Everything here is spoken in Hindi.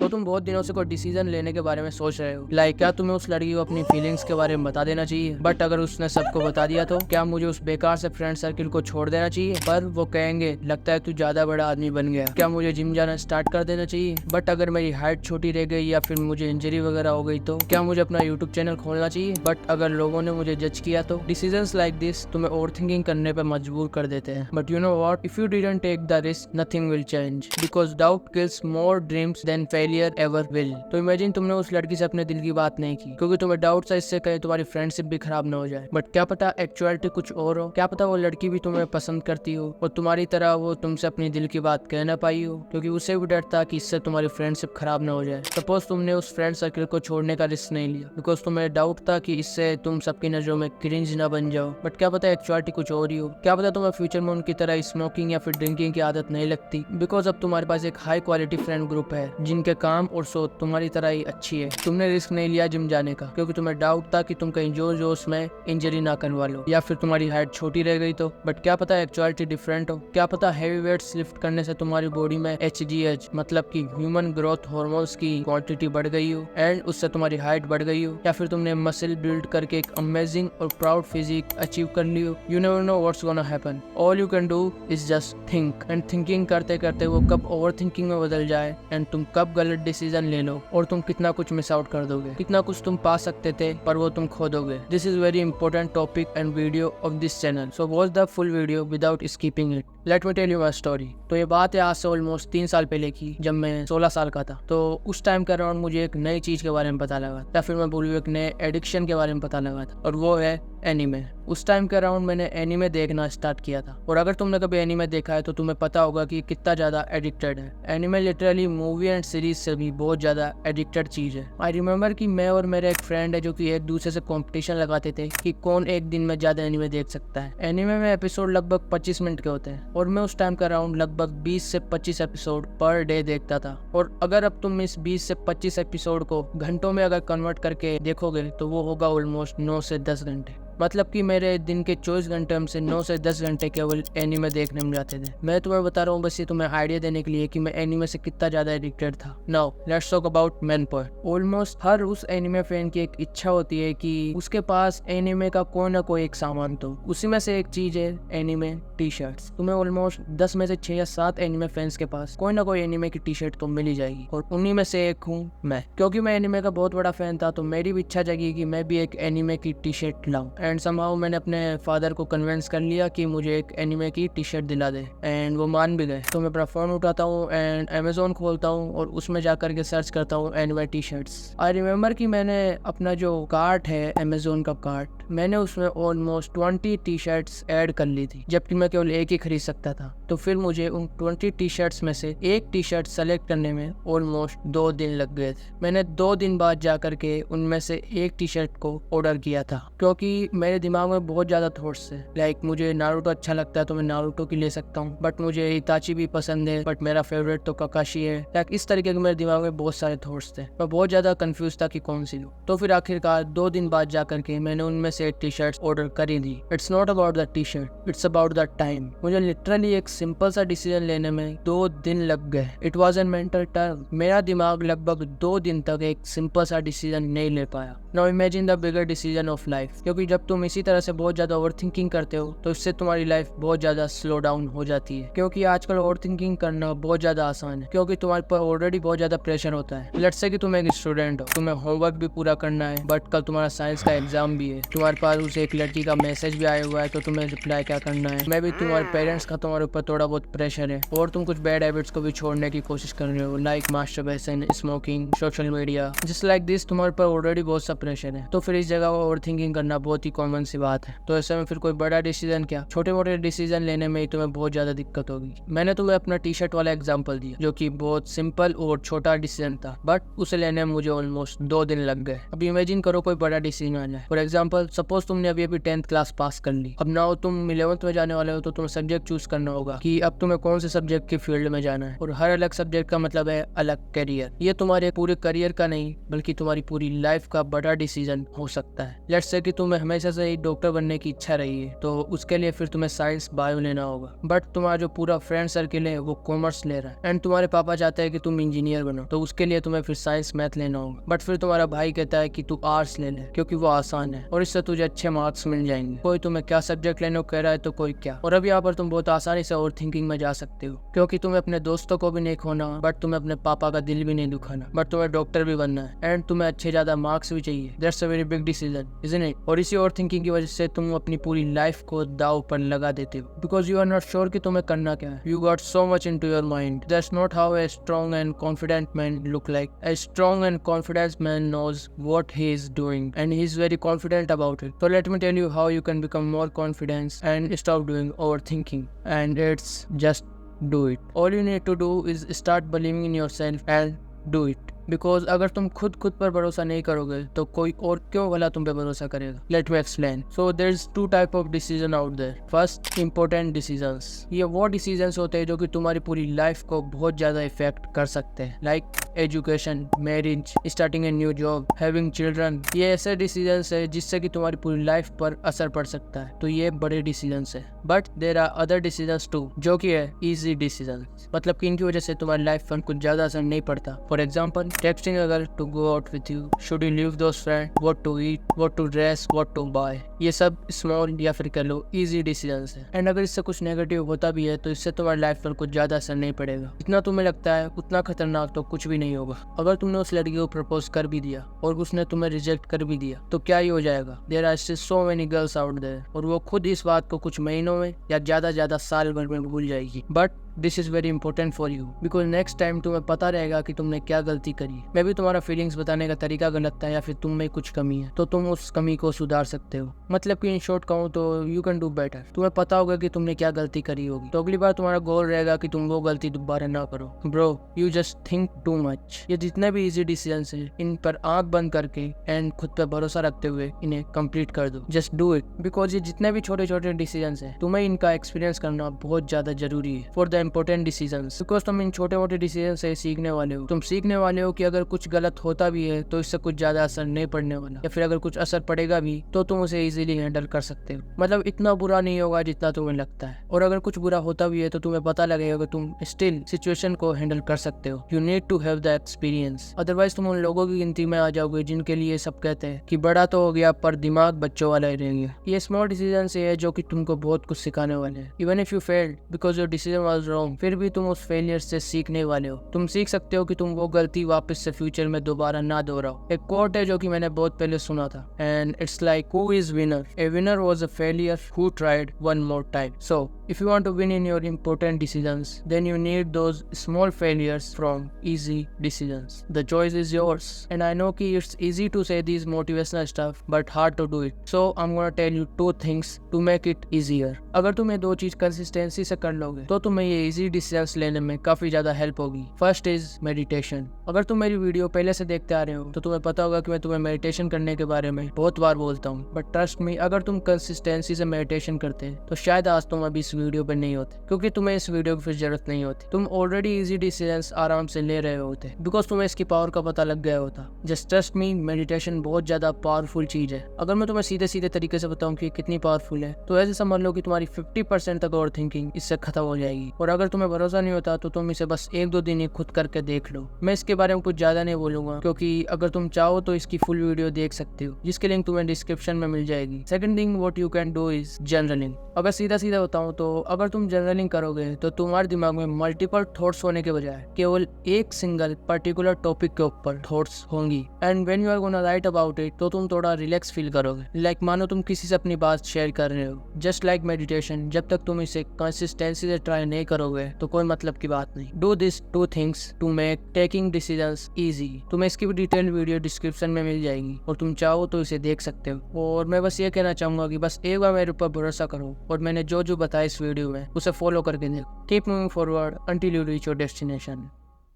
तो तुम बहुत दिनों से कोई डिसीजन लेने के बारे में सोच रहे हो, लाइक क्या तुम्हें उस लड़की को अपनी फीलिंग्स के बारे में बता देना चाहिए, बट अगर उसने सबको बता दिया तो क्या मुझे उस बेकार से फ्रेंड सर्किल को छोड़ देना चाहिए, पर वो कहेंगे लगता है तू ज्यादा बड़ा आदमी बन गया, क्या मुझे जिम जाना स्टार्ट कर देना चाहिए, बट अगर मेरी हाइट छोटी रह गई या फिर मुझे इंजरी वगैरह हो गई तो क्या मुझे अपना यूट्यूब चैनल खोलना चाहिए, बट अगर लोगों ने मुझे जज किया तो। डिसीजंस लाइक दिस तुम्हें ओवर थिंकिंग करने पर मजबूर कर देते हैं, but you know what, if you didn't take the risk nothing will change, because doubt kills more dreams than failure ever will. तो इमेजिन तुमने उस लड़की से अपने दिल की बात नहीं की क्योंकि तुम्हें डाउट था इससे कहीं तुम्हारी फ्रेंडशिप भी खराब ना हो जाए, बट क्या पता एक्चुअलिटी कुछ और हो, क्या पता वो लड़की भी तुम्हें पसंद करती हो और तुम्हारी तरह वो तुमसे अपनी दिल की बात कह ना पाई हो क्योंकि उसे भी डर था कि इससे तुम्हारी फ्रेंडशिप खराब ना हो जाए। सपोज तुमने उस फ्रेंड सर्किल को छोड़ने का रिस्क नहीं लिया बिकॉज तुम्हें डाउट था कि इससे तुम सबकी नजरों में क्रिंज ना बन जाओ, बट क्या पता एक्चुअलिटी कुछ और ही हो, क्या पता तुम्हें फ्यूचर में उनकी तरह स्मोकिंग या फिर ड्रिंकिंग की आदत नहीं लगती बिकॉज अब तुम्हारे पास एक हाई क्वालिटी फ्रेंड ग्रुप है जिनके काम और सोच तुम्हारी तरह ही अच्छी है। तुमने रिस्क नहीं लिया जिम जाने का क्योंकि तुम्हें डाउट था कि तुम कहीं जोर जोश में इंजरी ना करवा लो या फिर तुम्हारी हाइट छोटी रह गई तो, बट क्या पता एक्चुअलिटी डिफरेंट हो, क्या पता हैवी वेट्स लिफ्ट करने से तुम्हारी बॉडी में HGH मतलब कि ह्यूमन ग्रोथ हार्मोन्स की क्वांटिटी बढ़ गई हो एंड उससे तुम्हारी हाइट बढ़ गई हो, या फिर तुमने मसल बिल्ड करके एक अमेजिंग और प्राउड फिजिक अचीव कर ली हो। You never know what's gonna happen, all you can do is just think, and thinking करते करते वो कब ओवर थिंकिंग में बदल जाए एंड तुम कब गलत डिसीजन ले लो और तुम कितना कुछ मिस आउट कर दोगे, कितना कुछ तुम पा सकते थे पर वो तुम खो दोगे। This is very important topic and video of this channel, so watch the full video without skipping it. Let me tell you my story. तो ये बात है आज से ऑलमोस्ट 3 साल पहले की, जब मैं 16 साल का था। तो उस टाइम के अराउंड मुझे एक नई चीज के बारे में पता लगा या फिर मैं बोलूँ एक नए एडिक्शन के बारे में पता लगा था, और वो है एनीमे। उस टाइम के अराउंड मैंने एनीमे देखना स्टार्ट किया था, और अगर तुमने कभी एनीमे देखा है तो तुम्हें पता होगा कि कितना ज्यादा एडिक्टेड है। Anime literally movie and series से भी बहुत ज्यादा एडिक्टेड चीज है। आई रिमेम्बर कि मैं और मेरा एक फ्रेंड है जो कि एक दूसरे से कंपटीशन लगाते थे कि कौन एक दिन में ज्यादा एनीमे देख सकता है। एनीमे में एपिसोड लगभग 25 मिनट के होते हैं और मैं उस टाइम के अराउंड लगभग 20 से 25 एपिसोड पर डे देखता था। और अगर अब तुम इस 20 से 25 एपिसोड को घंटों में अगर कन्वर्ट करके देखोगे तो वो होगा ऑलमोस्ट 9 से 10 घंटे। मतलब कि मेरे दिन के 24 घंटे में से 9 से 10 घंटे केवल एनीमे देखने में जाते थे। मैं तुम्हें बता रहा हूँ बस ये तुम्हें आइडिया देने के लिए कि मैं एनीमे से कितना ज्यादा एडिक्टेड था। Now let's talk about main point. Almost हर उस एनीमे फैन की एक इच्छा होती है कि उसके पास एनीमे का कोई ना कोई एक सामान तो, उसी में से एक चीज है एनीमे टी शर्ट्स। तुम्हें ऑलमोस्ट 10 में से 6 या 7 एनीमे फैंस के पास कोई ना कोई एनीमे की टी शर्ट तो मिल ही जाएगी, और उन्हीं में से एक हूँ मैं। क्योंकि मैं एनीमे का बहुत बड़ा फैन था तो मेरी भी इच्छा जगी कि मैं भी एक एनीमे की टी शर्ट लाऊं, एंड समहाउ मैंने अपने फादर को कन्विंस कर लिया कि मुझे एक एनीमे की टी शर्ट दिला दे, एंड वो मान भी गए। तो मैं अपना फोन उठाता हूँ एंड अमेजोन खोलता हूँ और उसमें जाकर के सर्च करता हूँ anime T shirts. I remember कि मैंने अपना जो कार्ट है अमेजोन का कार्ट, मैंने उसमें ऑलमोस्ट 20 टी शर्ट्स ऐड कर ली थी, जबकि मैं केवल एक ही खरीद सकता था। तो फिर मुझे उन 20 टी शर्ट्स में से एक टी शर्ट सेलेक्ट करने में ऑलमोस्ट 2 दिन लग गए थे। मैंने 2 दिन बाद जा करके उनमें से एक टी शर्ट को ऑर्डर किया था, क्योंकि मेरे दिमाग में बहुत ज्यादा थॉट्स है। लाइक मुझे नारुतो अच्छा लगता है तो मैं नारुतो की ले सकता हूँ, बट मुझे हिताची भी पसंद है, बट मेरा फेवरेट तो काकाशी है। लाइक इस तरीके के मेरे दिमाग में बहुत सारे थॉट्स थे। मैं बहुत ज्यादा कंफ्यूज था कि कौन सी लूं। तो फिर आखिरकार 2 दिन बाद जा करके मैंने उनमें से टी शर्ट्स ऑर्डर करी थी। It's not about the T shirt, it's about the time. मुझे लिटरली एक सिंपल सा डिसीजन लेने में 2 दिन लग गए। It was an mental term. मेरा दिमाग लगभग 2 दिन तक एक सिंपल सा डिसीजन नहीं ले पाया। Now imagine the bigger decision of life, क्योंकि जब तुम इसी तरह से बहुत ज्यादा ओवर थिंकिंग करते हो तो इससे तुम्हारी लाइफ बहुत ज्यादा स्लो डाउन हो जाती है। क्योंकि आजकल ओवर थिंकिंग करना बहुत ज्यादा आसान है, क्योंकि तुम्हारे पर ऑलरेडी बहुत ज्यादा प्रेशर होता है। लेट्स से कि तुम एक स्टूडेंट हो, तुम्हें होमवर्क भी पूरा करना है, बट कल तुम्हारा साइंस का एग्जाम भी है। तुम्हारे पास उसे एक लड़की का मैसेज भी आया हुआ है तो तुम्हें रिप्लाई क्या करना है। मैं भी तुम्हारे पेरेंट्स का तुम्हारे ऊपर थोड़ा बहुत प्रेशर है, और तुम कुछ बैड हैबिट्स को भी छोड़ने की कोशिश कर रहे हो, like masturbation, smoking, social media, just like this. तुम्हारे पर ऑलरेडी बहुत सा प्रेशर है, तो फिर इस जगह ओवर थिंकिंग करना बहुत ही कॉमन सी बात है। तो ऐसे में फिर कोई बड़ा डिसीजन क्या, छोटे मोटे डिसीजन लेने में ही तुम्हें बहुत ज्यादा दिक्कत होगी। मैंने तुम्हें अपना टी शर्ट वाला एग्जाम्पल दिया जो कि बहुत सिंपल और छोटा डिसीजन था, बट उसे लेने में मुझे ऑलमोस्ट 2 दिन लग गए। अब इमेजिन करो कोई बड़ा डिसीजन आ जाए। फॉर एग्जाम्पल सपोज तुमने अभी 10th क्लास पास कर ली, अब नाउ तुम 11th में जाने वाले हो, तो तुम्हें सब्जेक्ट चूज करना होगा कि अब तुम्हें कौन से सब्जेक्ट के फील्ड में जाना है, और हर अलग सब्जेक्ट का मतलब है अलग करियर। ये तुम्हारे पूरे करियर का नहीं बल्कि तुम्हारी पूरी लाइफ का बड़ा डिसीजन हो सकता है। लेट्स से कि तुम्हें हमेशा हमेशा से ही डॉक्टर बनने की इच्छा रही है, तो उसके लिए फिर तुम्हें साइंस बायो लेना होगा। बट तुम्हारा जो पूरा फ्रेंड सर्किल है वो कॉमर्स ले रहा है एंड तुम्हारे पापा चाहते हैं कि तुम इंजीनियर बनो, तो उसके लिए तुम्हें फिर साइंस मैथ लेना होगा। बट फिर तुम्हारा भाई कहता है कि तू आर्ट्स ले ले क्योंकि वो आसान है और इससे तुझे अच्छे मार्क्स मिल जाएंगे। कोई तुम्हें क्या सब्जेक्ट लेने को कह रहा है तो कोई क्या। और अब यहाँ पर तुम बहुत आसानी से ओवर थिंकिंग में जा सकते हो, क्योंकि तुम्हें अपने दोस्तों को भी नहीं खोना, बट तुम्हें अपने पापा का दिल भी नहीं दुखाना, बट तुम्हें डॉक्टर भी बनना है एंड तुम्हें अच्छे ज्यादा मार्क्स भी चाहिए। That's a very big decision, isn't it? और इसी ओवर थिंकिंग की वजह से तुम अपनी पूरी लाइफ को दाव पर लगा देते हो, because you are not sure कि तुम्हें करना क्या है। You got so much into your mind. That's not how a strong and confident man look like. A strong and confident man knows what he is doing and he is very confident about it. So let me tell you how you can become more confident and stop doing overthinking. And it's just do it. All you need to do is start believing in yourself and do it. Because अगर तुम खुद पर भरोसा नहीं करोगे तो कोई और क्यों भला तुम पे भरोसा करेगा। Let me explain. So there is two type of decision out there. First, important decisions. ये वो डिसीजंस होते हैं जो कि तुम्हारी पूरी लाइफ को बहुत ज्यादा इफेक्ट कर सकते हैं, like education, marriage, starting a new job, having children. ये ऐसे डिसीजंस है जिससे कि तुम्हारी पूरी लाइफ पर असर पड़ सकता है, तो ये बड़े डिसीजंस है। But there are other decisions too जो कि है इजी डिसीजंस, मतलब कि इनकी वजह से तुम्हारी लाइफ पर कुछ ज्यादा असर नहीं पड़ता। For example, texting a girl to go out with you, should you leave those friends, what to eat, what to dress, what to buy। ये सब स्मॉल या फिर कह लो इजी डिसीजंस है। एंड अगर इससे कुछ नेगेटिव होता भी है तो इससे तुम्हारी लाइफ पर कुछ ज्यादा असर नहीं पड़ेगा। जितना तुम्हें लगता है उतना खतरनाक तो कुछ भी नहीं होगा। अगर तुमने उस लड़की को प्रपोज कर भी दिया और उसने तुम्हें रिजेक्ट कर भी दिया तो क्या ही हो जाएगा। There are still so many girls out there, और वो खुद इस बात को कुछ महीनों में या ज्यादा साल भर में भूल जाएगी। But this is very important for you, because next time तुम्हें पता रहेगा कि तुमने क्या गलती करी। मे भी तुम्हारा फीलिंग्स बताने का तरीका गलत था या फिर तुम में कुछ कमी है, तो तुम उस कमी को सुधार सकते हो। मतलब कि इन शॉर्ट कहूँ तो यू कैन डू बेटर। तुम्हें पता होगा कि तुमने क्या गलती करी होगी, तो अगली बार तुम्हारा गोल रहेगा कि तुम वो गलती दोबारा ना करो। Bro, you just think too much. ये जितने भी इजी डिसीजन है इन पर आंख बंद करके एंड खुद पे भरोसा रखते हुए इन्हें कंप्लीट कर दो। जस्ट डू इट, बिकॉज ये जितने भी छोटे छोटे डिसीजन है तुम्हें इनका एक्सपीरियंस करना बहुत ज्यादा जरूरी है for the important decision. Because तुम इन छोटे मोटे डिसीजन से सीखने वाले हो। तुम सीखने वाले हो कि अगर कुछ गलत होता भी है तो इससे कुछ ज्यादा असर नहीं पड़ने वाला, या फिर अगर कुछ असर पड़ेगा भी तो तुम उसे इजीली हैंडल कर सकते हो। मतलब इतना बुरा नहीं होगा जितना तुम्हें लगता है, और अगर कुछ बुरा होता भी है तो तुम्हें पता लगेगा कि तुम स्टिल सिचुएशन को हैंडल कर सकते हो। You need to have the experience, otherwise तुम उन लोगों की गिनती में आ जाओगे जिनके लिए सब कहते हैं कि बड़ा तो हो गया पर दिमाग बच्चों वाला ही रह गया। ये स्मॉल डिसीजन से है जो कि तुमको बहुत कुछ सिखाने वाले हैं। Even if you failed because your decision was wrong, फिर भी तुम उस फेलियर से सीखने वाले हो। तुम सीख सकते हो कि तुम वो गलती वापस से फ्यूचर में दोबारा ना दोहराओ। एक कोट है जो कि मैंने बहुत पहले सुना था, and it's like who is winner? A winner was a failure who tried one more time. So if you want to win in your important decisions, then you need those small failures from easy decisions. The choice is yours, and I know कि it's easy to say these motivational stuff but hard to do it. So I'm gonna tell you two things to make it easier. अगर तुम ये दो चीज कंसिस्टेंसी से कर लोगे तो तुम्हें ये इजी डिसीजंस लेने में काफी ज्यादा हेल्प होगी। First is meditation. अगर तुम मेरी वीडियो पहले से देखते आ रहे हो तो तुम्हें पता होगा कि मैं तुम्हें मेडिटेशन करने के बारे में बहुत बार बोलता हूँ, बट ट्रस्ट मी, अगर तुम कंसिस्टेंसी से मेडिटेशन करते तो शायद आज तुम अभी इस वीडियो पर नहीं होते, क्योंकि तुम्हें इस वीडियो की फिर जरूरत नहीं होती। तुम ऑलरेडी इजी डिसीजंस आराम से ले रहे होते बिकॉज तुम्हें इसकी पावर का पता लग गया होता। जस्ट ट्रस्ट मी, मेडिटेशन बहुत ज्यादा पावरफुल चीज है। अगर मैं तुम्हें सीधे सीधे तरीके से बताऊं कि कितनी पावरफुल है, तो ऐसे समझ लो कि तुम्हारी 50% तक ओवर थिंकिंग इससे खत्म हो जाएगी। और अगर तुम्हें भरोसा नहीं होता तो तुम इसे बस 1-2 दिन ही खुद करके देख लो। मैं इसके बारे में कुछ ज्यादा नहीं बोलूंगा, क्योंकि अगर तुम चाहो तो इसकी फुल वीडियो देख सकते हो, जिसके लिंक तुम्हें डिस्क्रिप्शन में मिल जाएगी। Second thing what you can do is journaling. अगर सीधा सीधा बताऊं तो अगर तुम जर्नलिंग करोगे तो तुम्हारे दिमाग में मल्टीपल थॉट्स होने के बजाय केवल एक सिंगल पर्टिकुलर टॉपिक के ऊपर थॉट्स होंगी, and when you are gonna write about it तो तुम थोड़ा रिलैक्स फील करोगे, लाइक मानो तुम किसी से अपनी बात शेयर कर रहे हो। जस्ट लाइक मेडिटेशन, जब तक तुम इसे कंसिस्टेंसी से ट्राई नहीं करोगे तो कोई मतलब की बात नहीं। Do this two things to make taking decisions easy. तुम्हें इसकी भी डिटेल वीडियो डिस्क्रिप्शन में मिल जाएगी और तुम चाहो तो इसे देख सकते हो। और मैं बस ये कहना चाहूंगा कि बस एक बार मेरे ऊपर भरोसा करो और मैंने जो जो बताया इस वीडियो में उसे फॉलो करके देखो। Keep moving forward until you reach your destination.